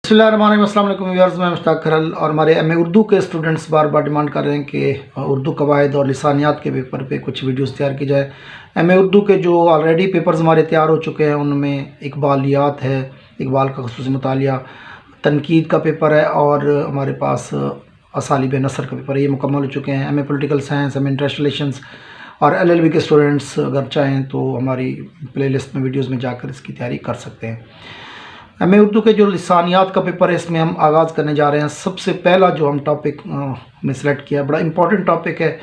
बिस्मिल्लाहिर्रहमानिर्रहीम। अस्सलाम वालेकुम व्यूअर्स, मैं मुश्ताक खरल और हमारे एम ए उर्दू के स्टूडेंट्स बार बार डिमांड कर रहे हैं कि उर्दू कवायद और लिसानियात के पेपर पे कुछ वीडियोस तैयार की जाए। एम ए उर्दू के जो ऑलरेडी पेपर्स हमारे तैयार हो चुके हैं उनमें इकबालियात है, इकबाल का ख़ुसूसी मुतालिया, तनकीद का पेपर है और हमारे पास असालिब नसर का पेपर है। ये मुकम्मल हो चुके हैं। M A political science, M A international relations और LLB के स्टूडेंट्स अगर चाहें तो हमारी प्ले लिस्ट में वीडियोज़ में जाकर इसकी तैयारी कर सकते हैं। एम ए उर्दू के जो लिसानियात का पेपर है इसमें हम आगाज़ करने जा रहे हैं। सबसे पहला जो हम टॉपिक में सेलेक्ट किया है, बड़ा इंपॉर्टेंट टॉपिक है,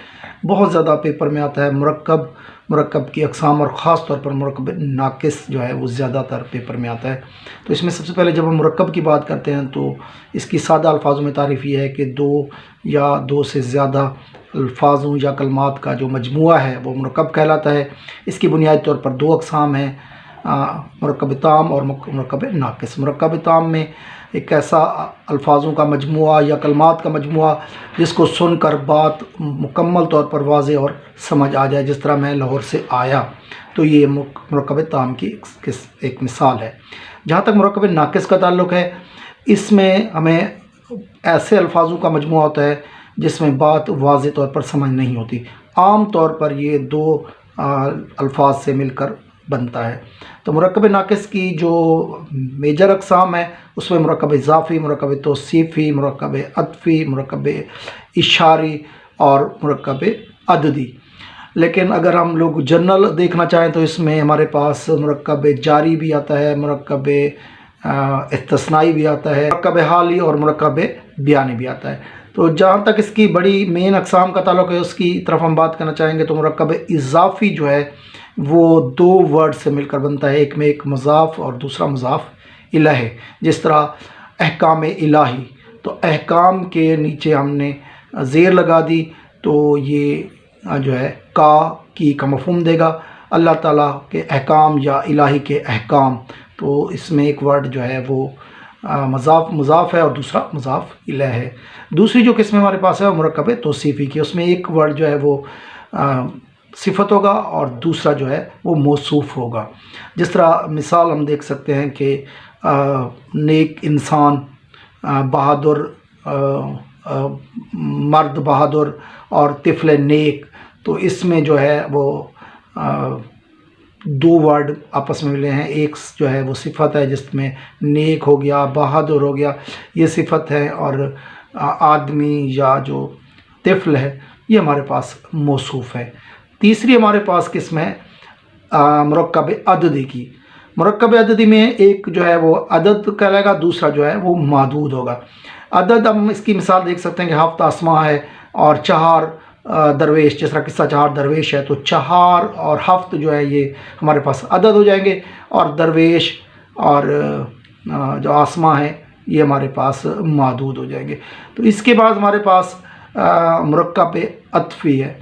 बहुत ज़्यादा पेपर में आता है। मुरक्कब की अक़साम और ख़ास तौर पर मुरक्कब नाक़िस जो है वो ज़्यादातर पेपर में आता है। तो इसमें सबसे पहले जब हम मुरक्कब की बात करते हैं तो इसकी सादा अल्फाजों में तारीफ़ ये है कि दो या दो से ज़्यादा अल्फाजों या कलमात का जो मजमुआ है वो मुरक्कब कहलाता है। इसकी बुनियादी तौर पर दो अक़साम हैं, मुरक्कब ताम और मुरक्कब नाक़िस। मुरक्कब ताम में एक ऐसा अल्फाजों का मजमुआ या कलमात का मजमुआ जिसको सुनकर बात मुकम्मल तौर पर वाज़े और समझ आ जाए, जिस तरह मैं लाहौर से आया, तो ये मुरक्कब ताम की एक मिसाल है। जहाँ तक मुरक्कब नाक़िस का ताल्लुक़ है, इसमें हमें ऐसे अल्फाजों का मजमुआ होता है जिसमें बात वाज़े तौर पर समझ नहीं होती। आम तौर पर ये दो अल्फाज से मिलकर बनता है। तो मुरक्कब नाक़िस की जो मेजर अक़साम है उसमें मुरक्कब इज़ाफ़ी, मुरक्कब तौसीफ़ी, मुरक्कब अत्फ़ी, मुरक्कब इशारी और मुरक्कब अददी। लेकिन अगर हम लोग जनरल देखना चाहें तो इसमें हमारे पास मुरक्कब जारी भी आता है, मुरक्कब इस्तिस्नाई भी आता है, मुरक्कब हाली और मुरक्कब बयानी भी आता है। तो जहाँ तक इसकी बड़ी मेन अक़साम का ताल्लुक़ है उसकी तरफ हम बात करना चाहेंगे तो मुरक्कब इज़ाफ़ी जो है वो दो वर्ड से मिलकर बनता है, एक में एक मुज़ाफ़ और दूसरा मुज़ाफ़ इलैह। जिस तरह अहकाम इलाही, तो अहकाम के नीचे हमने ज़ेर लगा दी तो ये जो है का मफ़हूम देगा। अल्लाह ताला के अहकाम या इलाही के अहकाम, तो इसमें एक वर्ड जो है वो मुज़ाफ़ है और दूसरा मुज़ाफ़ इलैह है। दूसरी जो किस्म हमारे पास है वो मुरक्कब तौसीफ़ी की, उसमें एक वर्ड जो है वो सिफत होगा और दूसरा जो है वो मौसूफ़ होगा। जिस तरह मिसाल हम देख सकते हैं कि नेक इंसान, बहादुर, मर्द बहादुर और तिफ़ल नेक, तो इसमें जो है वो दो वर्ड आपस में मिले हैं। एक जो है वो सिफत है जिसमें नेक हो गया, बहादुर हो गया, ये सिफत है, और आदमी या जो तिफ़ल है ये हमारे पास मौसूफ़ है। तीसरी हमारे पास किस्म है मुरक्कब अददी की। मुरक्कब अददी में एक जो है वो अदद कहलाएगा, दूसरा जो है वो मादूद होगा। अदद हम इसकी मिसाल देख सकते हैं कि हफ्त आसमां है और चार दरवेश, जिस तरह किस्सा चार दरवेश है, तो चार और हफ्त जो है ये हमारे पास अदद हो जाएंगे और दरवेश और जो आसमां है ये हमारे पास मादूद हो जाएंगे। तो इसके बाद हमारे पास मुरक्कब अत्फ़ी है।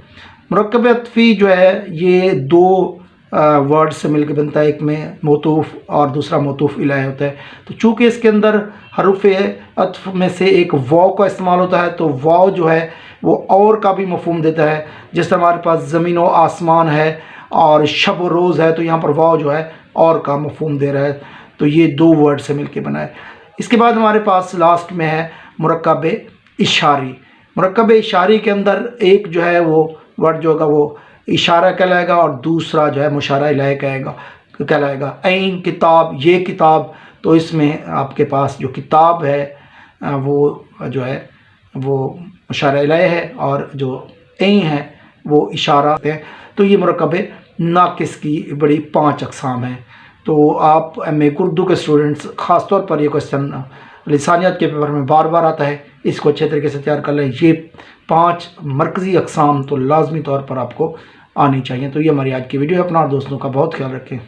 मुरक्कब अत्फ़ी जो है ये दो वर्ड से मिलकर बनता है, एक में मौतूफ़ और दूसरा मौतूफ़ इलैह होता है। तो चूँकि इसके अंदर हरूफ़ अत्फ़ में से एक वाव का इस्तेमाल होता है, तो वाव जो है वो और का भी मफ़हूम देता है। जैसे हमारे पास ज़मीन व आसमान है और शब व रोज़ है, तो यहाँ पर वाव जो है और का मफ़हूम दे रहा है। तो ये दो वर्ड से मिलकर बना है। इसके बाद हमारे पास लास्ट में है मुरक्कब इशारी। मुरक्कब इशारी के अंदर एक जो है वो वर्ड जो होगा वो इशारा कहलाएगा और दूसरा जो है मुशारा इलैह कहलाएगा। ऐन किताब, ये किताब, तो इसमें आपके पास जो किताब है वो जो है वो मुशारा इलैह है और जो ऐन है वो इशारा है। तो ये मुरक्कब नाक़िस की बड़ी 5 अक़साम हैं। तो आप एम ए उर्दू के स्टूडेंट्स ख़ास तौर पर ये क्वेश्चन लिसानियात के पेपर में बार बार आता है, इसको अच्छे तरीके से तैयार कर लें। ये 5 मरकज़ी अक़साम तो लाजमी तौर पर आपको आनी चाहिए। तो ये हमारी आज की वीडियो है। अपना और दोस्तों का बहुत ख्याल रखें।